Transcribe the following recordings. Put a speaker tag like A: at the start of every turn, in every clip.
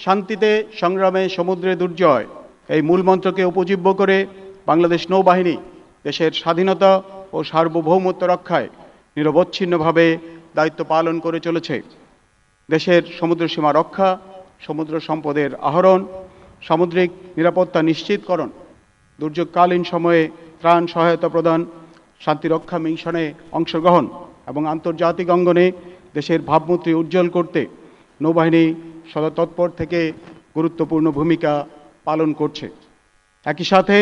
A: শান্তিতে সংগ্রামে সমুদ্রে দুর্জয় এই মূলমন্ত্রকে উপজীব্য করে বাংলাদেশ নৌবাহিনী দেশের স্বাধীনতা ও সার্বভৌমত্ব রক্ষায় নিরবচ্ছিন্নভাবে দায়িত্ব পালন করে চলেছে। দেশের সমুদ্র সীমা রক্ষা, সমুদ্র সম্পদের আহরণ, সামুদ্রিক নিরাপত্তা নিশ্চিতকরণ, দুর্যোগকালীন সময়ে ত্রাণ সহায়তা প্রদান, শান্তিরক্ষা মিশনে অংশগ্রহণ এবং আন্তর্জাতিক অঙ্গনে দেশের ভাবমূর্তি উজ্জ্বল করতে নৌবাহিনী সদা তৎপর থেকে গুরুত্বপূর্ণ ভূমিকা পালন করছে। একই সাথে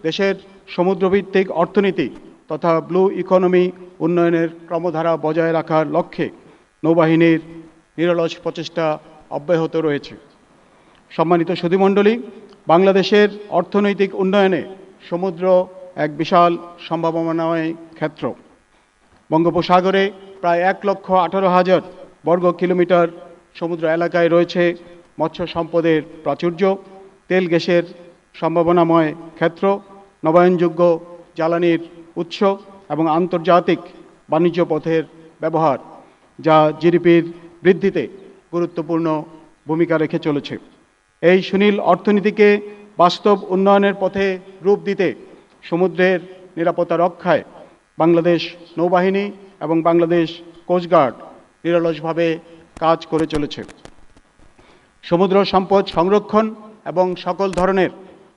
A: দেশের সমুদ্রভিত্তিক অর্থনীতি তথা ব্লু ইকোনমি উন্নয়নের ক্রমধারা বজায় রাখার লক্ষ্যে নৌবাহিনীর নিরলস প্রচেষ্টা অব্যাহত রয়েছে। সম্মানিত সুধীমণ্ডলী, বাংলাদেশের অর্থনৈতিক উন্নয়নে সমুদ্র এক বিশাল সম্ভাবনাময় ক্ষেত্র। বঙ্গোপসাগরে প্রায় 1,18,000 বর্গ কিলোমিটার সমুদ্র এলাকায় রয়েছে মৎস্য সম্পদের প্রাচুর্য, তেল গ্যাসের সম্ভাবনাময় ক্ষেত্র, নবায়নযোগ্য জ্বালানির উৎস এবং আন্তর্জাতিক বাণিজ্য পথের ব্যবহার, যা জিডিপির বৃদ্ধিতে গুরুত্বপূর্ণ ভূমিকা রেখে চলেছে। এই সুনীল অর্থনীতিকে বাস্তব উন্নয়নের পথে রূপ দিতে সমুদ্রের নিরাপত্তা রক্ষায় বাংলাদেশ নৌবাহিনী এবং বাংলাদেশ কোস্টগার্ড নিরলসভাবে কাজ করে চলেছে। সমুদ্র সম্পদ সংরক্ষণ এবং সকল ধরনের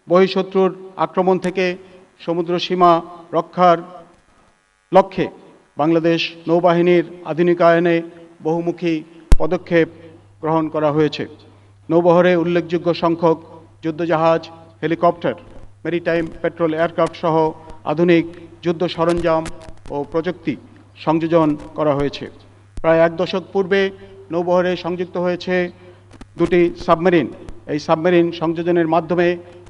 A: বহিঃশত্রুর আক্রমণ থেকে সমুদ্র সীমা রক্ষার লক্ষ্যে বাংলাদেশ নৌবাহিনীর আধুনিকায়নে বহুমুখী পদক্ষেপ গ্রহণ করা হয়েছে। নৌবহরে উল্লেখযোগ্য সংখ্যক যুদ্ধজাহাজ, হেলিকপ্টার, মেরিটাইম পেট্রোল এয়ারক্রাফট সহ আধুনিক যুদ্ধ সরঞ্জাম ও প্রযুক্তি সংযোজন করা হয়েছে। প্রায় 1 দশক পূর্বে নৌবহরে সংযুক্ত হয়েছে 2টি সাবমেরিন। এই সাবমেরিন সংযোজনের মাধ্যমে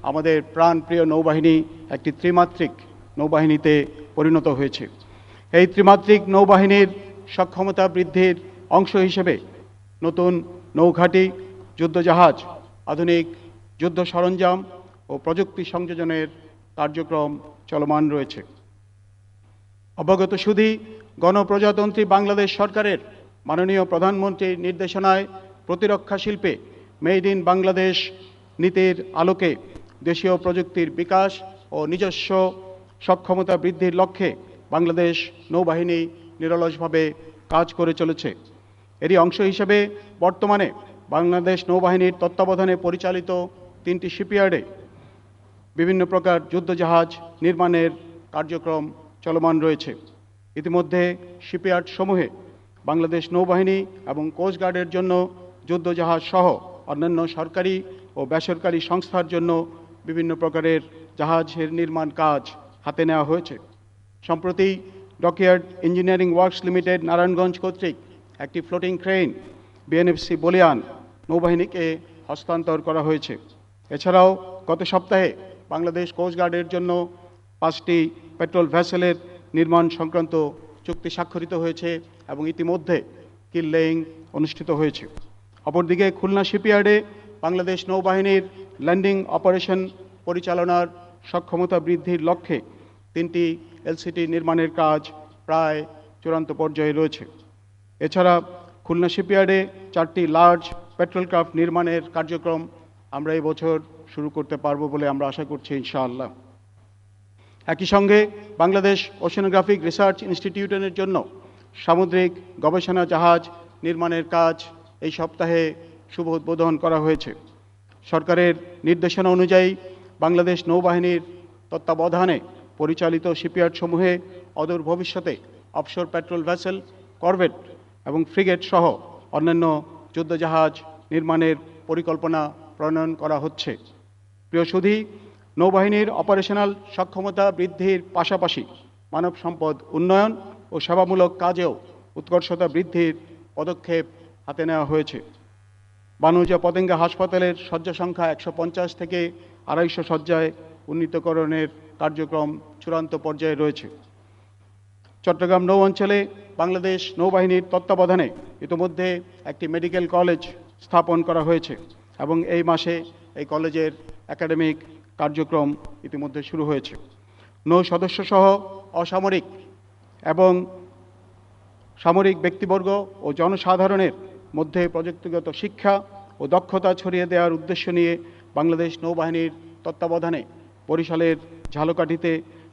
A: আমাদের প্রাণপ্রিয় নৌবাহিনী একটি ত্রিমাত্রিক নৌবাহিনীতে পরিণত হয়েছে। এই ত্রিমাত্রিক নৌবাহিনীর সক্ষমতা বৃদ্ধির অংশ হিসেবে নতুন নৌঘাঁটি, যুদ্ধজাহাজ, আধুনিক যুদ্ধ সরঞ্জাম ও প্রযুক্তি সংযোজনের কার্যক্রম চলমান রয়েছে। অবগত সুধী, গণপ্রজাতন্ত্রী বাংলাদেশ সরকারের মাননীয় প্রধানমন্ত্রীর নির্দেশনায় প্রতিরক্ষা শিল্পে মেড ইন বাংলাদেশ নীতির আলোকে দেশীয় প্রযুক্তির বিকাশ ও নিজস্ব সক্ষমতা বৃদ্ধির লক্ষ্যে বাংলাদেশ নৌবাহিনী নিরলসভাবে কাজ করে চলেছে। এরই অংশ হিসেবে বর্তমানে বাংলাদেশ নৌবাহিনীর তত্ত্বাবধানে পরিচালিত 3টি শিপইয়ার্ডে বিভিন্ন প্রকার যুদ্ধজাহাজ নির্মাণের কার্যক্রম চলমান রয়েছে। ইতিমধ্যে শিপইয়ার্ড সমূহে বাংলাদেশ নৌবাহিনী এবং কোস্টগার্ডের জন্য যুদ্ধজাহাজ সহ অন্যান্য সরকারি ও বেসরকারি সংস্থার জন্য বিভিন্ন প্রকারের জাহাজের নির্মাণ কাজ হাতে নেওয়া হয়েছে। সম্প্রতি dockyard engineering works limited Narayanganj কর্তৃক একটি ফ্লোটিং ক্রেন বিএনএফসি বলিয়ান নৌবাহিনীকে হস্তান্তর করা হয়েছে। এছাড়াও গত সপ্তাহে বাংলাদেশ কোস্টগার্ডের জন্য 5টি পেট্রোল ভেসেলের নির্মাণ সংক্রান্ত চুক্তি স্বাক্ষরিত হয়েছে এবং ইতিমধ্যে কিল লেইং অনুষ্ঠিত হয়েছে। অপরদিকে খুলনা শিপইয়ার্ডে বাংলাদেশ নৌবাহিনীর ল্যান্ডিং অপারেশন পরিচালনার সক্ষমতা বৃদ্ধির লক্ষ্যে 3টি এলসিটি নির্মাণের কাজ প্রায় চূড়ান্ত পর্যায়ে রয়েছে। এছাড়া খুলনা শিপইয়ার্ডে 4টি লার্জ পেট্রোল ক্রাফট নির্মাণের কার্যক্রম আমরা এই বছর শুরু করতে পারবো বলে আমরা আশা করছি ইনশাআল্লাহ। একই সঙ্গে বাংলাদেশ ওশেনোগ্রাফিক রিসার্চ ইনস্টিটিউটের জন্য সামুদ্রিক গবেষণা জাহাজ নির্মাণের কাজ এই সপ্তাহে শুভ উদ্বোধন করা হয়েছে। সরকারের নির্দেশনা অনুযায়ী বাংলাদেশ নৌবাহিনীর তত্ত্বাবধানে পরিচালিত শিপইয়ার্ড সমূহে অদূর ভবিষ্যতে অফশোর পেট্রোল ভেসেল, করভেট এবং ফ্রিগেট সহ অন্যান্য যুদ্ধজাহাজ নির্মাণের পরিকল্পনা প্রণয়ন করা হচ্ছে। প্রিয় সুধী, নৌবাহিনীর অপারেশনাল সক্ষমতা বৃদ্ধির পাশাপাশি মানব সম্পদ উন্নয়ন ও সেবামূলক কাজেও উৎকর্ষতা বৃদ্ধির পদক্ষেপ হাতে নেওয়া হয়েছে। বানুজা পতেঙ্গা হাসপাতালের শয্যা সংখ্যা 150 থেকে 250 শয্যায় উন্নীতকরণের কার্যক্রম চূড়ান্ত পর্যায়ে রয়েছে। চট্টগ্রাম নৌ অঞ্চলে বাংলাদেশ নৌবাহিনীর তত্ত্বাবধানে ইতিমধ্যে একটি মেডিকেল কলেজ স্থাপন করা হয়েছে এবং এই মাসে এই কলেজের একাডেমিক কার্যক্রম ইতিমধ্যে শুরু হয়েছে। নৌ সদস্যসহ অসামরিক এবং সামরিক ব্যক্তিবর্গ ও জনসাধারণের মধ্যে প্রযুক্তিগত শিক্ষা ও দক্ষতা ছড়িয়ে দেওয়ার উদ্দেশ্য নিয়ে বাংলাদেশ নৌবাহিনীর তত্ত্বাবধানে বরিশালের ঝালকাঠিতে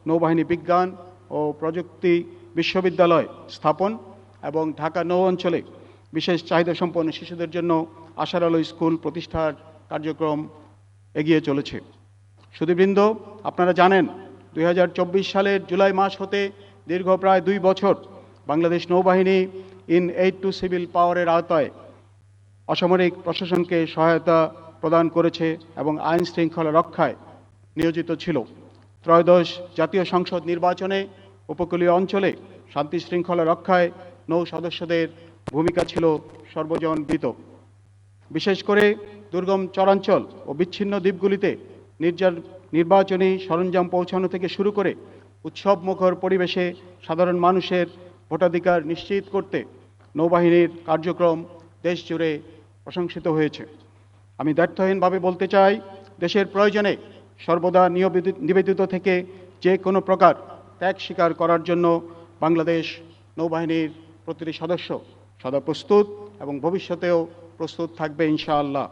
A: নৌবাহিনী বিজ্ঞান ও প্রযুক্তি বিশ্ববিদ্যালয় স্থাপন এবং ঢাকা নৌ অঞ্চলে বিশেষ চাহিদাসম্পন্ন শিশুদের জন্য আশার আলো স্কুল প্রতিষ্ঠার কার্যক্রম এগিয়ে চলেছে। সুধীবৃন্দ, আপনারা জানেন 2024 সালের জুলাই মাস হতে দীর্ঘ প্রায় 2 বছর বাংলাদেশ নৌবাহিনী ইন এইড টু সিভিল পাওয়ারের আওতায় অসামরিক প্রশাসনকে সহায়তা প্রদান করেছে এবং আইন শৃঙ্খলা রক্ষায় নিয়োজিত ছিল। ত্রয়োদশ জাতীয় সংসদ নির্বাচনে উপকূলীয় অঞ্চলে শান্তি শৃঙ্খলা রক্ষায় নৌ সদস্যদের ভূমিকা ছিল সর্বজনবিদিত। বিশেষ করে দুর্গম চরাঞ্চল ও বিচ্ছিন্ন দ্বীপগুলিতে নির্বাচনী সরঞ্জাম পৌঁছানো থেকে শুরু করে উৎসবমুখর পরিবেশে সাধারণ মানুষের ভোটাধিকার নিশ্চিত করতে নৌবাহিনীর কার্যক্রম দেশ জুড়ে প্রশংসিত হয়েছে। আমি দ্ব্যর্থহীনভাবে বলতে চাই, দেশের প্রয়োজনে সর্বদা নিবেদিত থেকে যে কোনো প্রকার ত্যাগ স্বীকার করার জন্য বাংলাদেশ নৌবাহিনীর প্রতিটি সদস্য সদা প্রস্তুত এবং ভবিষ্যতেও প্রস্তুত থাকবে ইনশাআল্লাহ।